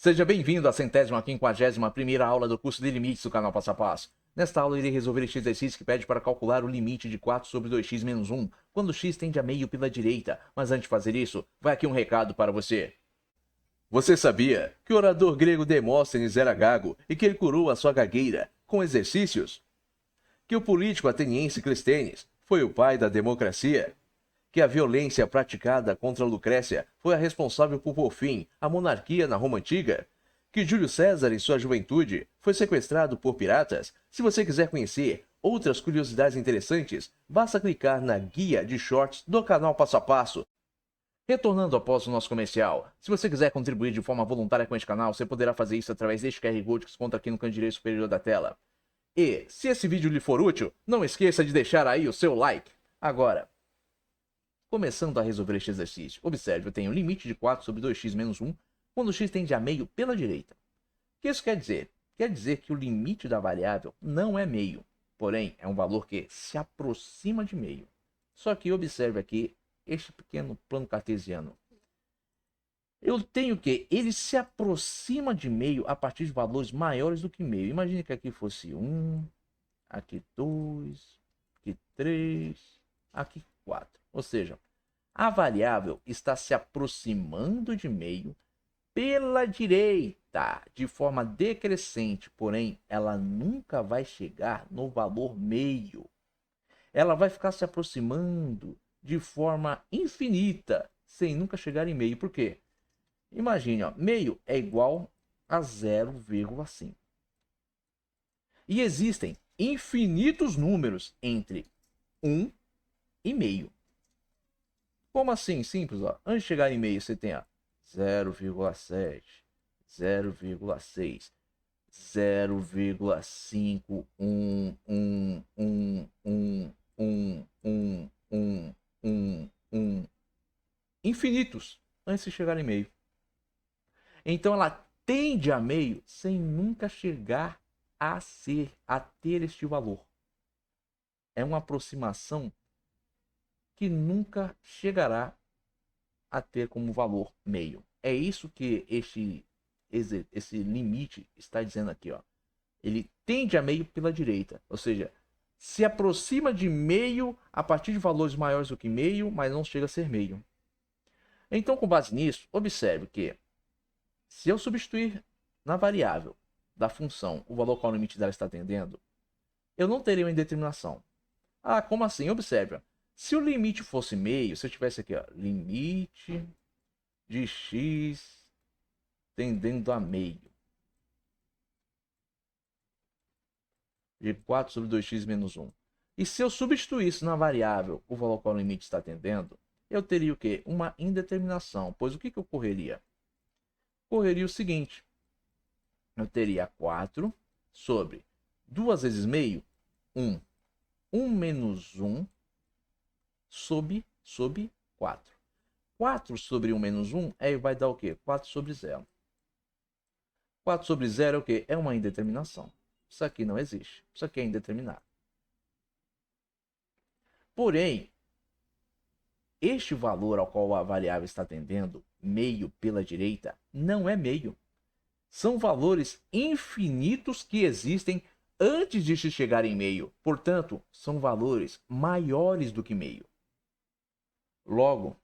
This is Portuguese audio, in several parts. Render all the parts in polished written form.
Seja bem-vindo à 151ª aula do curso de limites do canal Passo a Passo. Nesta aula, irei resolver este exercício que pede para calcular o limite de 4 sobre 2x menos 1, quando x tende a meio pela direita. Mas antes de fazer isso, vai aqui um recado para você. Você sabia que o orador grego Demóstenes era gago e que ele curou a sua gagueira com exercícios? Que o político ateniense Clístenes foi o pai da democracia? Que a violência praticada contra Lucrécia foi a responsável por pôr fim à monarquia na Roma Antiga? Que Júlio César, em sua juventude, foi sequestrado por piratas? Se você quiser conhecer outras curiosidades interessantes, basta clicar na guia de shorts do canal Passo a Passo. Retornando após o nosso comercial, se você quiser contribuir de forma voluntária com este canal, você poderá fazer isso através deste QR Code que se encontra aqui no canto direito superior da tela. E, se esse vídeo lhe for útil, não esqueça de deixar aí o seu like. Agora, começando a resolver este exercício, observe, eu tenho um limite de 4 sobre 2x menos 1, quando x tende a meio pela direita. O que isso quer dizer? Quer dizer que o limite da variável não é meio, porém é um valor que se aproxima de meio. Só que observe aqui este pequeno plano cartesiano. Eu tenho que ele se aproxima de meio a partir de valores maiores do que meio. Imagine que aqui fosse 1, aqui 2, aqui 3, aqui 4. Ou seja, a variável está se aproximando de meio pela direita, de forma decrescente, porém, ela nunca vai chegar no valor meio. Ela vai ficar se aproximando de forma infinita, sem nunca chegar em meio. Por quê? Imagine, ó, meio é igual a 0,5. E existem infinitos números entre 1 e meio. Como assim? Simples, ó. Antes de chegar em meio, você tem 0,7, 0,6, 0,5, 1, 1, 1, 1, 1, 1, 1, 1, 1. Infinitos antes de chegar em meio. Então ela tende a meio sem nunca chegar a ter este valor. É uma aproximação que nunca chegará a ter como valor meio. É isso que esse limite está dizendo aqui, ó. Ele tende a meio pela direita, ou seja, se aproxima de meio a partir de valores maiores do que meio, mas não chega a ser meio. Então, com base nisso, observe que se eu substituir na variável da função o valor qual o limite dela está tendendo, eu não teria uma indeterminação. Ah, como assim? Observe. Se o limite fosse meio, se eu tivesse aqui, ó, limite de x tendendo a meio de 4 sobre 2x menos 1. E se eu substituísse na variável o valor qual o limite está tendendo, eu teria o quê? Uma indeterminação. Pois o que ocorreria? Ocorreria o seguinte. Eu teria 4 sobre 2 vezes meio, 1. 1 menos 1 sobre 4. 4 sobre 1 menos 1 vai dar o quê? 4 sobre 0. 4 sobre 0 é o quê? É uma indeterminação. Isso aqui não existe. Isso aqui é indeterminado. Porém, este valor ao qual a variável está tendendo, meio pela direita, não é meio. São valores infinitos que existem antes de se chegar em meio. Portanto, são valores maiores do que meio. Logo,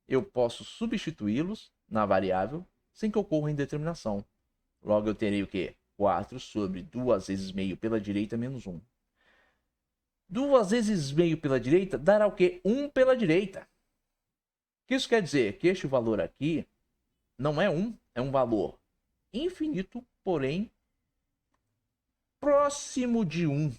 eu posso substituí-los na variável sem que ocorra indeterminação. Logo, eu terei o quê? 4 sobre 2 vezes meio pela direita menos 1. 2 vezes meio pela direita dará o quê? 1 pela direita. O que isso quer dizer? Que este valor aqui não é 1, é um valor infinito, porém próximo de 1,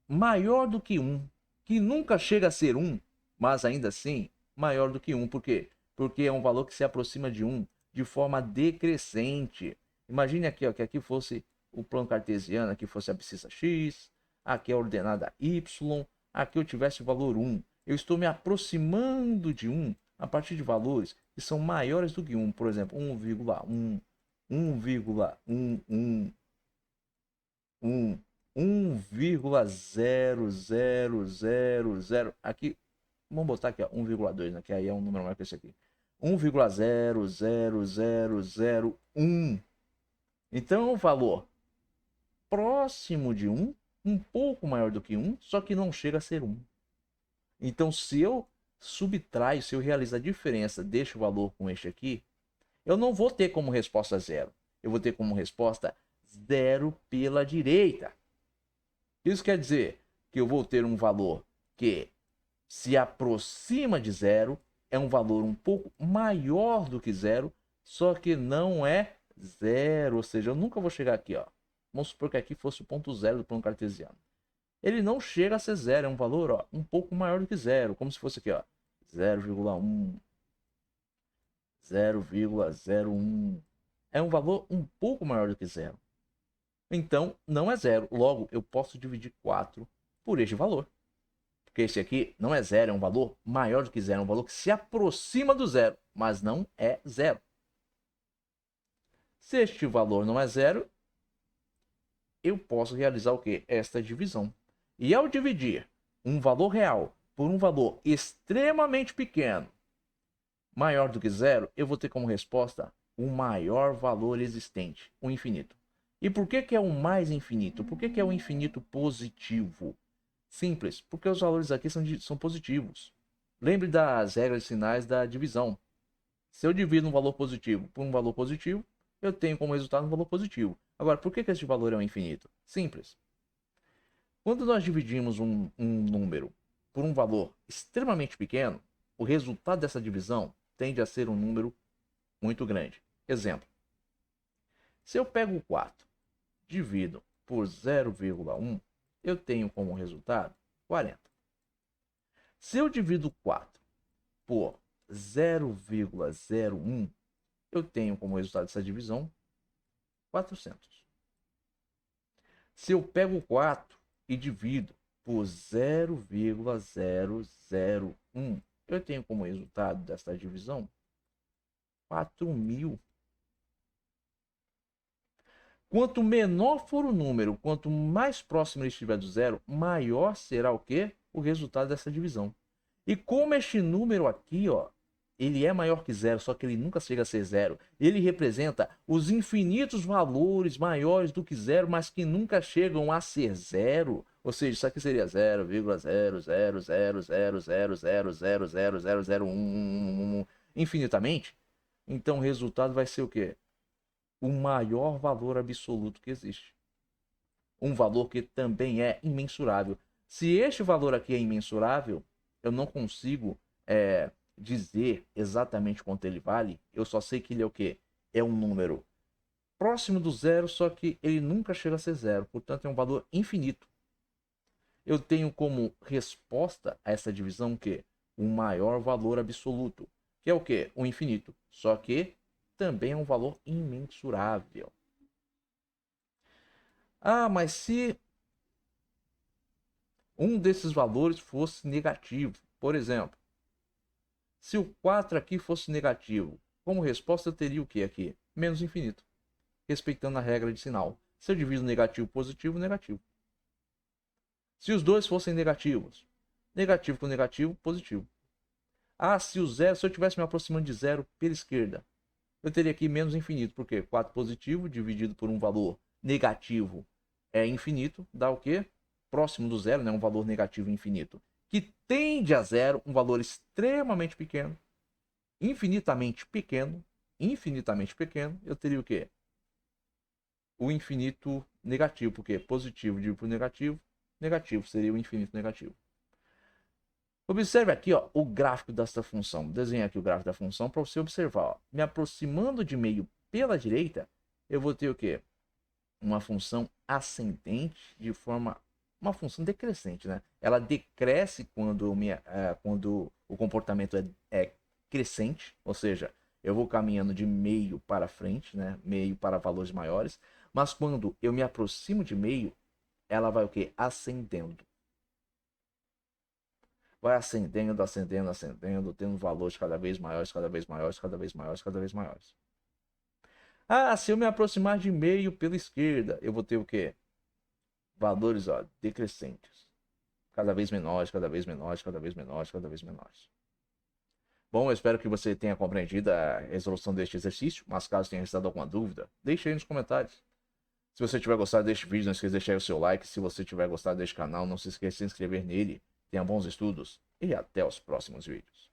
maior do que 1, que nunca chega a ser 1, mas ainda assim maior do que 1. Por quê? Porque é um valor que se aproxima de 1 de forma decrescente. Imagine aqui, ó, que aqui fosse o plano cartesiano, aqui fosse a abscissa x, aqui a ordenada y, aqui eu tivesse o valor 1. Eu estou me aproximando de 1 a partir de valores que são maiores do que 1. Por exemplo, 1,1, 1,11, 1,0000. Aqui, vamos botar aqui, ó, 1,2, né? Que aí é um número maior que esse aqui. 1,00001. Então é um valor próximo de 1, um pouco maior do que 1, só que não chega a ser 1. Então, se eu subtraio, se eu realizar a diferença deste valor com este aqui, eu não vou ter como resposta 0. Eu vou ter como resposta 0 pela direita. Isso quer dizer que eu vou ter um valor que se aproxima de 0, é um valor um pouco maior do que 0, só que não é 0. Ou seja, eu nunca vou chegar aqui, ó. Vamos supor que aqui fosse o ponto 0 do plano cartesiano. Ele não chega a ser 0, é um valor, ó, um pouco maior do que 0, como se fosse aqui, ó, 0,1, 0,01. É um valor um pouco maior do que 0. Então, não é 0. Logo, eu posso dividir 4 por este valor. Porque esse aqui não é 0, é um valor maior do que 0, é um valor que se aproxima do 0, mas não é 0. Se este valor não é 0, eu posso realizar o quê? Esta divisão. E ao dividir um valor real por um valor extremamente pequeno, maior do que 0, eu vou ter como resposta o maior valor existente, o infinito. E por que é o mais infinito? Por que é o infinito positivo? Simples, porque os valores aqui são positivos. Lembre das regras de sinais da divisão. Se eu divido um valor positivo por um valor positivo, eu tenho como resultado um valor positivo. Agora, por que este valor é um infinito? Simples. Quando nós dividimos um número por um valor extremamente pequeno, o resultado dessa divisão tende a ser um número muito grande. Exemplo. Se eu pego 4, divido por 0,1, eu tenho como resultado 40. Se eu divido 4 por 0,01, eu tenho como resultado dessa divisão 400. Se eu pego 4 e divido por 0,001, eu tenho como resultado desta divisão 4.000. Quanto menor for o número, quanto mais próximo ele estiver do zero, maior será o quê? O resultado dessa divisão. E como este número aqui, ó, ele é maior que zero, só que ele nunca chega a ser zero. Ele representa os infinitos valores maiores do que zero, mas que nunca chegam a ser zero. Ou seja, isso aqui seria 0,0000000000001 infinitamente. Então o resultado vai ser o quê? O maior valor absoluto que existe. Um valor que também é imensurável. Se este valor aqui é imensurável, eu não consigo dizer exatamente quanto ele vale. Eu só sei que ele é o quê? É um número próximo do zero, só que ele nunca chega a ser zero. Portanto, é um valor infinito. Eu tenho como resposta a essa divisão que o maior valor absoluto, que é o quê? O infinito. Só que também é um valor imensurável. Ah, mas se um desses valores fosse negativo, por exemplo, se o 4 aqui fosse negativo, como resposta eu teria o que aqui? Menos infinito, respeitando a regra de sinal. Se eu divido negativo positivo, negativo. Se os dois fossem negativos, negativo com negativo, positivo. Ah, se o zero, se eu estivesse me aproximando de zero pela esquerda, eu teria aqui menos infinito, porque 4 positivo dividido por um valor negativo é infinito, dá o quê? Próximo do zero, né? Um valor negativo infinito, que tende a zero, um valor extremamente pequeno, infinitamente pequeno, eu teria o quê? O infinito negativo, porque positivo dividido por negativo, negativo seria o infinito negativo. Observe aqui, ó, o gráfico desta função. Desenhe aqui o gráfico da função para você observar. Ó. Me aproximando de meio pela direita, eu vou ter o quê? Uma função ascendente de forma... Uma função decrescente, né? Ela decresce quando o comportamento é crescente, ou seja, eu vou caminhando de meio para frente, né? Meio para valores maiores. Mas quando eu me aproximo de meio, ela vai o quê? Ascendendo. Vai ascendendo, ascendendo, ascendendo, tendo valores cada vez maiores, cada vez maiores, cada vez maiores, cada vez maiores. Ah, se eu me aproximar de meio pela esquerda, eu vou ter o quê? Valores, ó, decrescentes. Cada vez menores, cada vez menores, cada vez menores, cada vez menores. Bom, eu espero que você tenha compreendido a resolução deste exercício, mas caso tenha restado alguma dúvida, deixe aí nos comentários. Se você tiver gostado deste vídeo, não esqueça de deixar aí o seu like. Se você tiver gostado deste canal, não se esqueça de se inscrever nele. Tenha bons estudos e até os próximos vídeos.